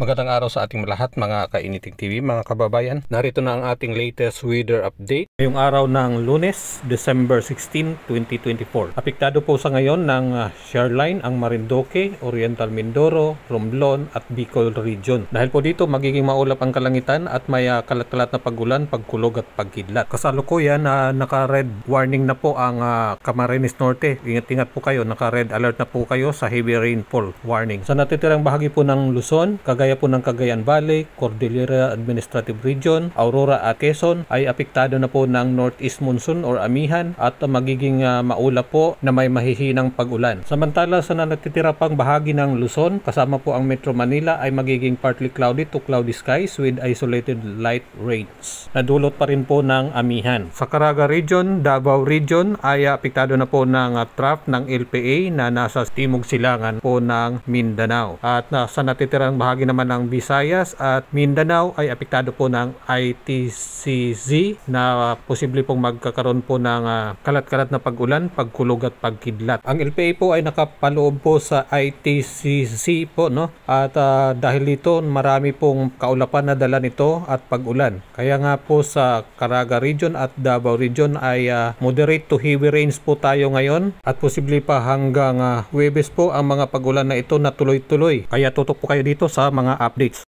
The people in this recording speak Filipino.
Magandang araw sa ating lahat mga Kainiting TV, mga kababayan. Narito na ang ating latest weather update. Ngayong araw ng Lunes, December 16, 2024. Apektado po sa ngayon ng shoreline ang Marinduque, Oriental Mindoro, Romblon at Bicol region. Dahil po dito magiging maulap ang kalangitan at may kalat-kalat na pagulan, pagkulog at pagkidlat. Kasalukuyan naka-red warning na po ang Camarines Norte. Ingat-ingat po kayo, naka-red alert na po kayo sa heavy rainfall warning. Sa natitirang bahagi po ng Luzon, kagaya po ng Cagayan Valley, Cordillera Administrative Region, Aurora at Quezon ay apektado na po ng northeast monsoon or amihan at magiging maulap po na may mahihinang pag-ulan. Samantala sa natitira pang bahagi ng Luzon, kasama po ang Metro Manila ay magiging partly cloudy to cloudy skies with isolated light rains. Nadulot pa rin po ng amihan. Sa Caraga Region, Davao Region ay apektado na po ng trough ng LPA na nasa timog silangan po ng Mindanao. At sa natitirang bahagi naman ng Visayas at Mindanao ay apektado po ng ITCZ na posible pong magkakaroon po ng kalat-kalat na pag-ulan, pagkulog at pagkidlat. Ang LPA po ay nakapaloob po sa ITCZ po, no? At dahil dito marami pong kaulapan na dala nito at pag-ulan. Kaya nga po sa Caraga Region at Davao Region ay moderate to heavy rains po tayo ngayon at posible pa hanggang Huwebes po ang mga pag-ulan na ito na tuloy-tuloy. Kaya tutok po kayo dito sa mga updates.